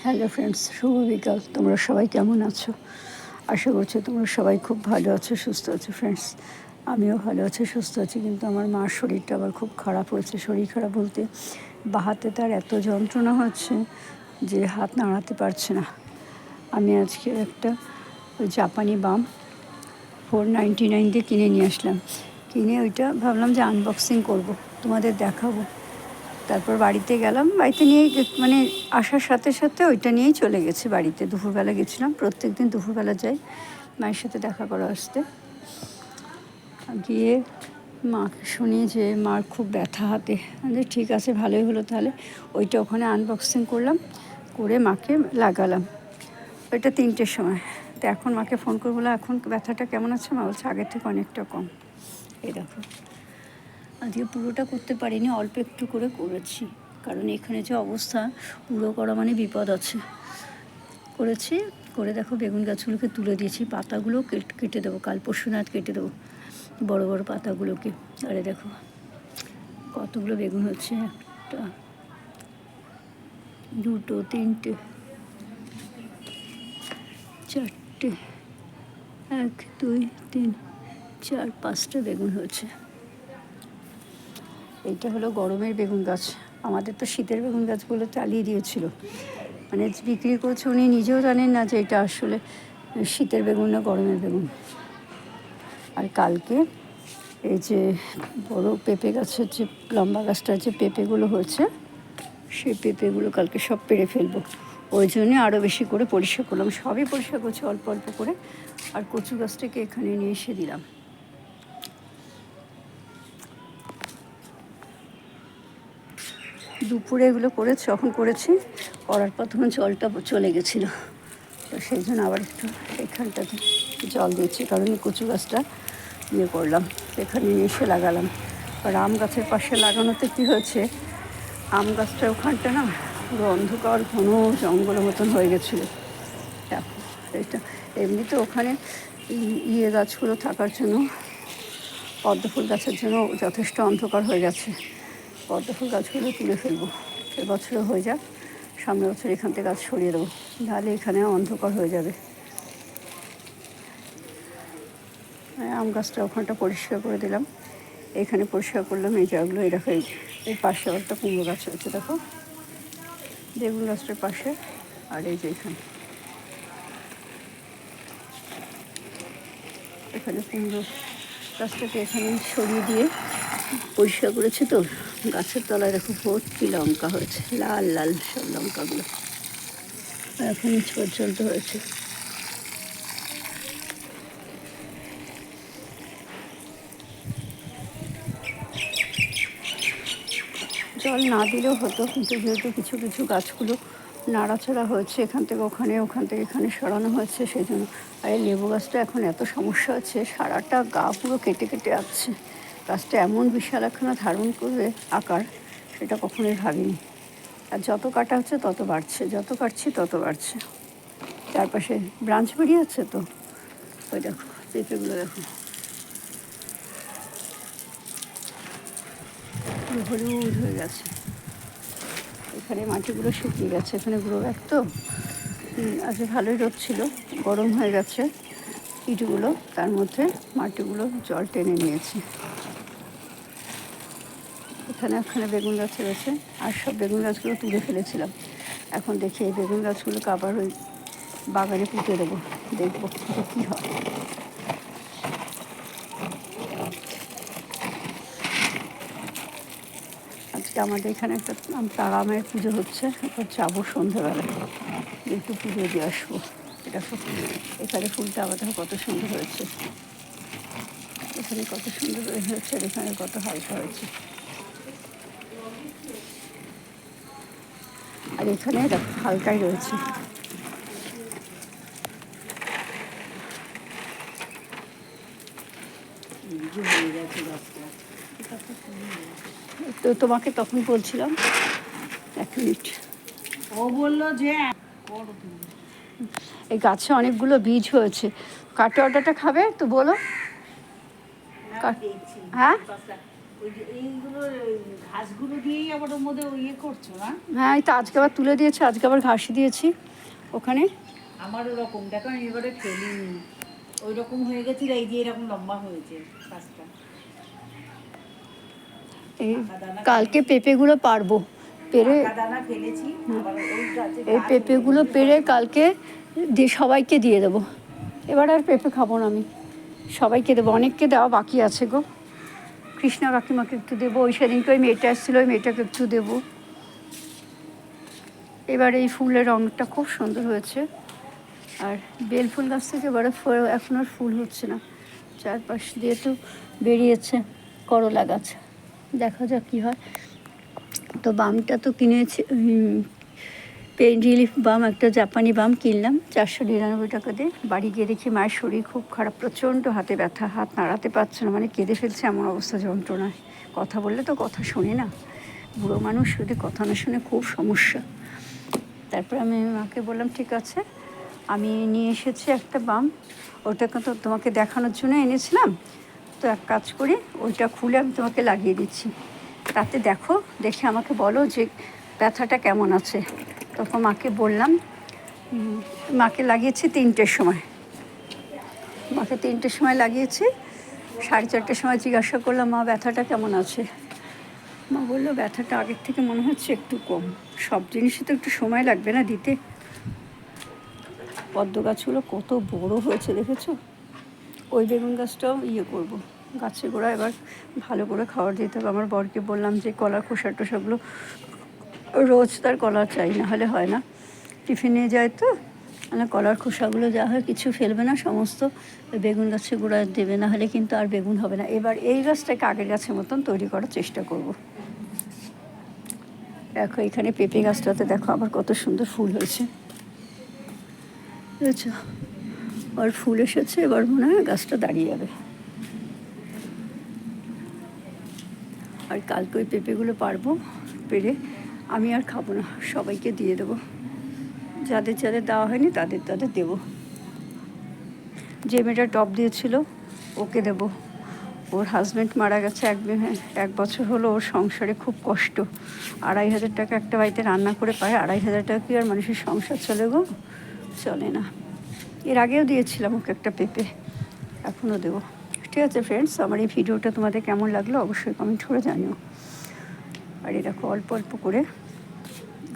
Hello friends, শুভ বিকাল। তোমরা সবাই কেমন আছো? আশা করছি তোমরা সবাই খুব ভালো আছো, সুস্থ আছো। ফ্রেন্ডস, আমিও ভালো আছি, সুস্থ আছি, কিন্তু আমার মার শরীরটা আবার খুব খারাপ হয়েছে। শরীর খারাপ বলতে বাহাতে তার এত যন্ত্রণা হচ্ছে যে হাত নাড়াতে পারছে না। আমি আজকে একটা জাপানি বাম 499 দিয়ে কিনে নিয়ে আসলাম। কিনে ওইটা ভাবলাম যে আনবক্সিং করব, তোমাদের দেখাবো। তারপর বাড়িতে গেলাম, বাড়িতে নিয়ে মানে আসার সাথে সাথে ওইটা নিয়েই চলে গেছে বাড়িতে। দুপুরবেলা গেছিলাম, প্রত্যেক দিন দুপুরবেলা যাই মায়ের সাথে দেখা করে আসতে। গিয়ে মাকে শুনি যে মার খুব ব্যথা হাতে। ঠিক আছে, ভালোই হলো তাহলে। ওইটা ওখানে আনবক্সিং করলাম, করে মাকে লাগালাম। ওইটা 3টের সময়। তো এখন মাকে ফোন করে বললাম এখন ব্যথাটা কেমন আছে। মা বলছে আগের থেকে অনেকটা কম। এই দেখো, আজকে পুরোটা করতে পারিনি, অল্প একটু করে করেছি, কারণ এখানে যে অবস্থা পুরো করা মানে বিপদ আছে। করেছি, করে দেখো বেগুন গাছগুলোকে তুলে দিয়েছি, পাতাগুলো কেটে দেবো, কাল পরশু নাগাদ কেটে দেবো বড় বড় পাতাগুলোকে। আরে দেখো কতগুলো বেগুন হচ্ছে, একটা, দুটো, তিনটে, চারটে, 1, 2, 3, 4, 5টা বেগুন হয়েছে। এইটা হলো গরমের বেগুন গাছ। আমাদের তো শীতের বেগুন গাছগুলো চালিয়ে দিয়েছিল, মানে বিক্রি করছে, উনি নিজেও জানেন না যে এটা আসলে শীতের বেগুন না গরমের বেগুন। আর কালকে এই যে বড় পেঁপে গাছের যে লম্বা গাছটার যে পেঁপেগুলো হয়েছে, সেই পেঁপেগুলো কালকে সব পেড়ে ফেলবো। ওই জন্যে আরও বেশি করে পরিষ্কার করলাম, সবই পরিষ্কার করছি অল্প অল্প করে। আর কচু গাছটাকে এখানে নিয়ে এসে দিলাম। দুপুরে এগুলো করেছি, যখন করেছি করার পর তখন জলটা চলে গেছিলো, তো সেই জন্য আবার একটু এখানটাতে জল দিয়েছি, কারণ কচু গাছটা ইয়ে করলাম, এখানে নিয়ে এসে লাগালাম। আর আম গাছের পাশে লাগানোতে কী হয়েছে, আম গাছটা ওখানটা না পুরো অন্ধকার ঘন জঙ্গলের মতন হয়ে গেছিলো। দেখো এটা এমনিতে ওখানে ইয়ে গাছগুলো থাকার জন্য, পদ্ম ফুল গাছের জন্য যথেষ্ট অন্ধকার হয়ে গেছে। পদ্ম ফুল গাছগুলো তুলে ফেলবো, এবছরও হয়ে যাক, সামনের বছর এখান থেকে গাছ সরিয়ে দেবো, নাহলে এখানে অন্ধকার হয়ে যাবে। আম গাছটা ওখানটা পরিষ্কার করে দিলাম, এখানে পরিষ্কার করলাম। এই জায়গাগুলো এই দেখো, এই পাশে একটা কুমড়ো গাছ হয়েছে, দেখো বেগুন গাছটার পাশে। আর এই যে এখানে কুমড়ো গাছটাকে এখানে সরিয়ে দিয়ে পরিষ্কার করেছি। তো গাছের তলায় দেখো ভর্তি লঙ্কা হয়েছে, লাল লাল সব লঙ্কাগুলো এখন পর্যন্ত হয়েছে। জল না দিলেও হতো, কিন্তু যেহেতু কিছু কিছু গাছগুলো নাড়াচাড়া হয়েছে, এখান থেকে ওখানে, ওখান থেকে এখানে সরানো হয়েছে, সেই জন্য। আর এই লেবু গাছটা এখন এত সমস্যা হচ্ছে, সারাটা গা পুরো কেটে কেটে আসছে। গাছটা এমন বিশাল একখানা ধারণ করবে আকার, সেটা কখনোই ভাবিনি। আর যত কাটা হচ্ছে তত বাড়ছে, যত কাটছি তত বাড়ছে। চারপাশে ব্রাঞ্চ বেরিয়ে আছে, তো ওই দেখো পেঁপেগুলো দেখো পুরো হলুদ হয়ে গেছে। এখানে মাটিগুলো শুকিয়ে গেছে, এখানে গ্রো ব্যাগ তো আজকে ভালোই রোদ ছিল, গরম হয়ে গেছে ইটগুলো, তার মধ্যে মাটিগুলো জল টেনে নিয়েছে। এখানে ওখানে বেগুন গাছ রয়েছে, আর সব বেগুন গাছগুলো তুলে ফেলেছিলাম। এখন দেখি এই বেগুন গাছগুলোকে আবার ওই বাগানে পুঁতে দেবো, দেখবো যে কী হয়। আজকে আমাদের এখানে একটা তারা মায়ের পুজো হচ্ছে, এরপর যাবো সন্ধ্যাবেলায়, একটু পুজো দিয়ে আসবো। এটা এখানে ফুলটা আবার কত সুন্দর হয়েছে, এখানে কত সুন্দর হয়েছে, আর এখানে কত হালকা হয়েছে। আর এখানে দেখো হালকাই রয়েছে। তো তোমাকে তখন বলছিলাম, 1 মিনিট। ও বললো যে এই গাছে অনেকগুলো বীজ হয়েছে, কাটোয়াটাটা খাবে তো বলো। হ্যাঁ ওই যে এইগুলো ঘাসগুলো দিয়েই আবার ওর মধ্যে ইয়ে করছো না? হ্যাঁ, এই তো আজকে আবার তুলে দিয়েছি, আজকে আবার ঘাস দিয়েছি ওখানে। আমার ওরকম দেখো, আমি এবারে ফেলিনি, ওই রকম হয়ে গেছিল, এই যে এরকম লম্বা হয়েছে গাছটা। এই পাকা দানা কালকে ফেলেছি, পেঁপেগুলো পারবো, পেরে পাকা দানা ফেলেছি, আবার ওই গাছে এই গাছ পেঁপেগুলো হয়েছে। পেরে কালকে দিয়ে সবাইকে দিয়ে দেবো। এবার আর পেঁপে খাবো না আমি, সবাইকে দেবো, অনেককে দেওয়া বাকি আছে গো। কৃষ্ণা কাকিমাকে একটু দেবো, ওই সেদিনকে ওই মেয়েটা এসেছিলো, ওই মেয়েটাকে একটু দেবো। এবার এই ফুলের রঙটা খুব সুন্দর হয়েছে। আর বেল ফুল গাছ থেকে এবারে এখন আর ফুল হচ্ছে না, চারপাশ দিয়ে তো বেরিয়েছে করলা গাছ, দেখা যাক কী হয়। তো বামটা তো কিনেছি, পেইন রিলিফ বাম, একটা জাপানি বাম কিনলাম 499 টাকা দিয়ে। বাড়ি গিয়ে দেখি মায়ের শরীর খুব খারাপ, প্রচণ্ড হাতে ব্যথা, হাত নাড়াতে পারছে না, মানে কেঁদে ফেলছে এমন অবস্থা, যন্ত্রণায়। কথা বললে তো কথা শুনি না, বুড়ো মানুষ, যদি কথা না শুনে খুব সমস্যা। তারপরে আমি মাকে বললাম ঠিক আছে, আমি নিয়ে এসেছি একটা বাম, ওটাকে তো তোমাকে দেখানোর জন্য এনেছিলাম, তো এক কাজ করি, ওইটা খুলে আমি তোমাকে লাগিয়ে দিচ্ছি, তাতে দেখো, দেখে আমাকে বলো যে ব্যথাটা কেমন আছে। তখন মাকে বললাম, মাকে লাগিয়েছি 3টের সময়, মাকে 3টের সময় লাগিয়েছি। 4:30টার সময় জিজ্ঞাসা করলাম, মা ব্যথাটা কেমন আছে? মা বললো ব্যথাটা আগের থেকে মনে হচ্ছে একটু কম। সব জিনিসই তো একটু সময় লাগবে না দিতে। পদ্ম গাছগুলো কত বড় হয়েছে দেখেছো। ওই বেগুন গাছটাও ইয়ে করবো, গাছের গোড়া এবার ভালো করে খাবার দিতে হবে। আমার বরকে বললাম যে কলার খোসা টোসাগুলো, রোজ তার কলা চাই, না হলে হয় না, টিফিন নিয়ে যায় তো, মানে কলার খোসাগুলো যা হয় কিছু ফেলবে না, সমস্ত বেগুন গাছের গোড়ায় দেবে, না হলে কিন্তু আর বেগুন হবে না। এবার এই গাছটাকে আগের গাছের মতন তৈরি করার চেষ্টা করব। দেখো এখানে পেঁপে গাছটাতে দেখো আবার কত সুন্দর ফুল হয়েছে, বুঝেছো, আর ফুল এসেছে, এবার মনে হয় গাছটা দাঁড়িয়ে যাবে। আর কালকে ওই পেঁপেগুলো পারবো, পেরে আমি আর খাবো না, সবাইকে দিয়ে দেবো, যাদের যাদের দেওয়া হয়নি তাদের তাদের দেবো। যে মেয়েটা টপ দিয়েছিল ওকে দেবো, ওর হাজব্যান্ড মারা গেছে, 1 বছর হলো, ওর সংসারে খুব কষ্ট। 2,500 টাকা একটা বাড়িতে রান্না করে পায়, 2,500 টাকা কি আর মানুষের সংসার চলে গো? চলে না। এর আগেও দিয়েছিলাম ওকে একটা পেঁপে, এখনও দেবো। ঠিক আছে ফ্রেন্ডস, আমার এই ভিডিওটা তোমাদের কেমন লাগলো অবশ্যই কমেন্ট করে জানিও। আর এই দেখো অল্প অল্প করে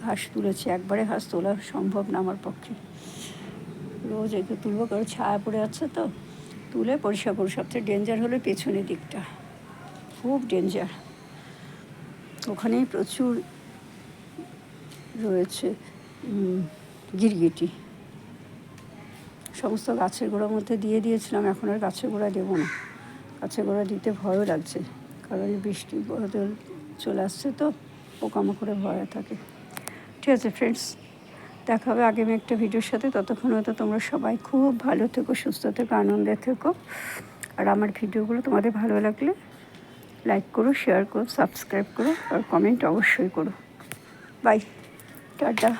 ঘাস তুলেছি, একবারে ঘাস তোলা সম্ভব না আমার পক্ষে, রোজ এগুলো তুলবো, কারণ ছায়া পড়ে আছে তো, তুলে পরিষ্কার করবো। সবচেয়ে ডেঞ্জার হলো পেছনের দিকটা, খুব ডেঞ্জার, ওখানেই প্রচুর রয়েছে গিরগিটি। সমস্ত গাছের গোড়ার মধ্যে দিয়ে দিয়েছিলাম, এখন আর গাছের গোড়া দেবো না, গাছের গোড়া দিতে ভয়ও লাগছে, কারণ বৃষ্টি বদল চলে আসছে তো, পোকামাকড়ে ভয় থাকে। ঠিক আছে ফ্রেন্ডস, দেখা হবে আগামী একটা ভিডিওর সাথে, ততক্ষণ হয়তো তোমরা সবাই খুব ভালো থেকো, সুস্থ থেকো, আনন্দে থেকো। আর আমার ভিডিওগুলো তোমাদের ভালো লাগলে লাইক করো, শেয়ার করো, সাবস্ক্রাইব করো, আর কমেন্ট অবশ্যই করো। Bye, tata.